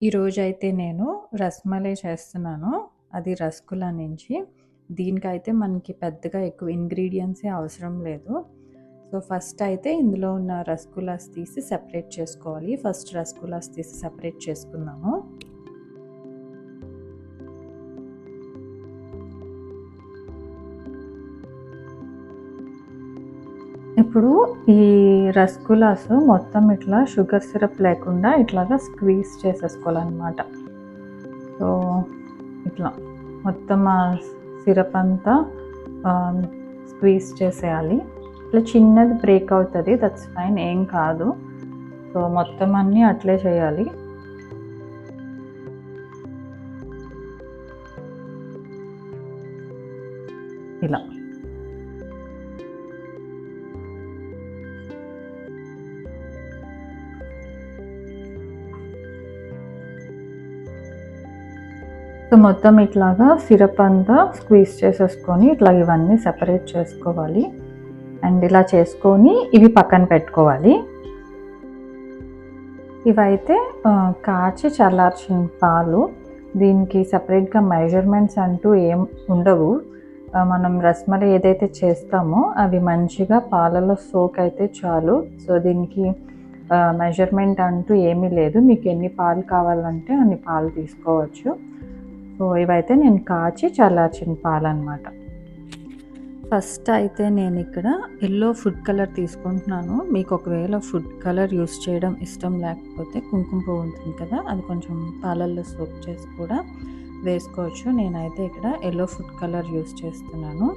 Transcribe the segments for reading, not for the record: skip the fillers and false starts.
ఈరోజైతే నేను రసమలై చేస్తున్నాను. అది రసగుల్లా నుంచి. దీనికైతే మనకి పెద్దగా ఎక్కువ ఇంగ్రీడియెంట్సే అవసరం లేదు. సో, ఫస్ట్ అయితే ఇందులో ఉన్న రసగుల్లాస్ తీసి సెపరేట్ చేసుకోవాలి. ఫస్ట్ రసగుల్లాస్ తీసి సెపరేట్ చేసుకుందాము. ఇప్పుడు ఈ రసగుల్లాస్ మొత్తం ఇట్లా షుగర్ సిరప్ లేకుండా ఇట్లాగా స్క్వీజ్ చేసేసుకోవాలన్నమాట. సో, ఇట్లా మొత్తం ఆ సిరప్ అంతా స్క్వీజ్ చేసేయాలి. ఇట్లా చిన్నది బ్రేక్ అవుతుంది, దట్స్ ఫైన్, ఏం కాదు. సో, మొత్తం అన్నీ అట్లే చేయాలి. ఇలా సో, మొత్తం ఇట్లాగా సిరప్ అంతా స్క్వీజ్ చేసేసుకొని ఇట్లా ఇవన్నీ సెపరేట్ చేసుకోవాలి. అండ్ ఇలా చేసుకొని ఇవి పక్కన పెట్టుకోవాలి. ఇవైతే కాచి చల్లార్చిన పాలు. దీనికి సెపరేట్గా మెజర్మెంట్స్ అంటూ ఏం ఉండవు. మనం రసమలై ఏదైతే చేస్తామో అవి మంచిగా పాలలో సోక్ అయితే చాలు. సో, దీనికి మెజర్మెంట్ అంటూ ఏమీ లేదు. మీకు ఎన్ని పాలు కావాలంటే అన్ని పాలు తీసుకోవచ్చు. సో, ఇవైతే నేను కాచి చల్లార్చిన పాలన్నమాట. ఫస్ట్ అయితే నేను ఇక్కడ ఎల్లో ఫుడ్ కలర్ తీసుకుంటున్నాను. మీకు ఒకవేళ ఫుడ్ కలర్ యూస్ చేయడం ఇష్టం లేకపోతే కుంకుమ పువ్వు ఉంటుంది కదా, అది కొంచెం పాలల్లో సోక్ చేసి కూడా వేసుకోవచ్చు. నేనైతే ఇక్కడ ఎల్లో ఫుడ్ కలర్ యూస్ చేస్తున్నాను.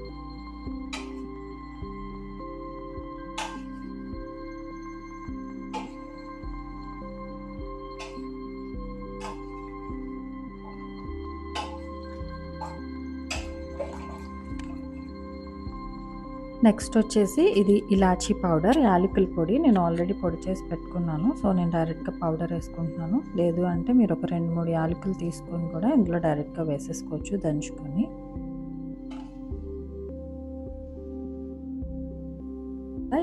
నెక్స్ట్ వచ్చేసి ఇది ఇలాచీ పౌడర్, యాలకుల పొడి. నేను ఆల్రెడీ పొడి చేసి పెట్టుకున్నాను. సో, నేను డైరెక్ట్గా పౌడర్ వేసుకుంటున్నాను. లేదు అంటే మీరు ఒక 2-3 యాలకులు తీసుకొని కూడా ఇందులో డైరెక్ట్గా వేసేసుకోవచ్చు దంచుకొని.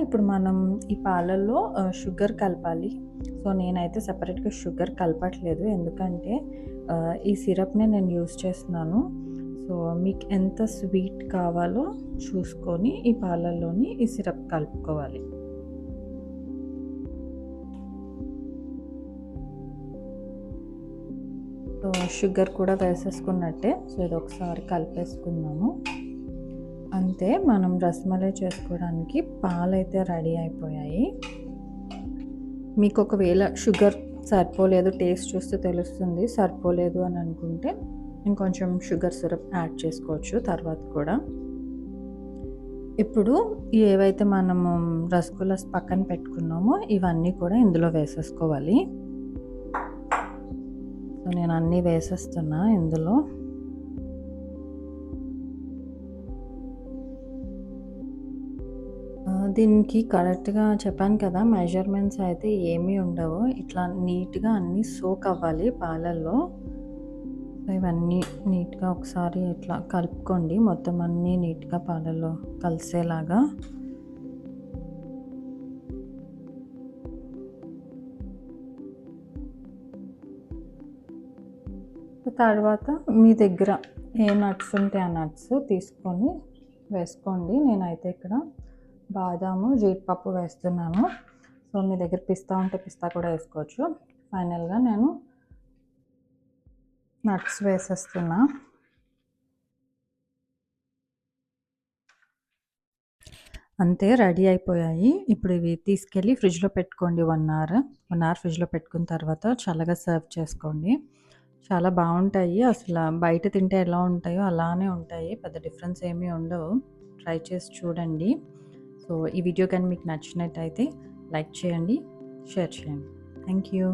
ఇప్పుడు మనం ఈ పాలల్లో షుగర్ కలపాలి. సో, నేనైతే సెపరేట్గా షుగర్ కలపట్లేదు, ఎందుకంటే ఈ సిరప్నే నేను యూస్ చేస్తున్నాను. సో, మీకు ఎంత స్వీట్ కావాలో చూసుకొని ఈ పాలల్లోని ఈ సిరప్ కలుపుకోవాలి. సో, షుగర్ కూడా వేసేసుకున్నట్టే. సో, ఇది ఒకసారి కలిపేసుకుందాము. అంతే, మనం రసమలై చేసుకోవడానికి పాలైతే రెడీ అయిపోయాయి. మీకు ఒకవేళ షుగర్ సరిపోలేదు, టేస్ట్ చూస్తే తెలుస్తుంది, సరిపోలేదు అని అనుకుంటే ఇంకొంచెం షుగర్ సిరప్ యాడ్ చేసుకోవచ్చు తర్వాత కూడా. ఇప్పుడు ఏవైతే మనము రసగుల్లాస్ పక్కన పెట్టుకున్నామో ఇవన్నీ కూడా ఇందులో వేసేసుకోవాలి. సో, నేను అన్నీ వేసేస్తున్నా ఇందులో. దీనికి కరెక్ట్గా చెప్పాను కదా, మెజర్మెంట్స్ అయితే ఏమీ ఉండవు. ఇట్లా నీట్గా అన్నీ సోక్ అవ్వాలి పాలల్లో. ఇవన్నీ నీట్గా ఒకసారి ఇట్లా కలుపుకోండి, మొత్తం అన్నీ నీట్గా పాలల్లో కలిసేలాగా. తర్వాత మీ దగ్గర ఏ నట్స్ ఉంటే ఆ నట్స్ తీసుకొని వేసుకోండి. నేనైతే ఇక్కడ బాదాము, జీడిపప్పు వేస్తున్నాను. సో, మీ దగ్గర పిస్తా ఉంటే పిస్తా కూడా వేసుకోవచ్చు. ఫైనల్గా నేను నట్స్ వేసేస్తున్నా. అంతే, రెడీ అయిపోయాయి. ఇప్పుడు ఇవి తీసుకెళ్ళి ఫ్రిడ్జ్లో పెట్టుకోండి 1 అవర్. 1 అవర్ ఫ్రిడ్జ్లో పెట్టుకున్న తర్వాత చల్లగా సర్వ్ చేసుకోండి. చాలా బాగుంటాయి. అసలు బయట తింటే ఎలా ఉంటాయో అలానే ఉంటాయి, పెద్ద డిఫరెన్స్ ఏమీ ఉండవు. ట్రై చేసి చూడండి. సో, ఈ వీడియో కానీ మీకు నచ్చినట్టయితే లైక్ చేయండి, షేర్ చేయండి. Thank you.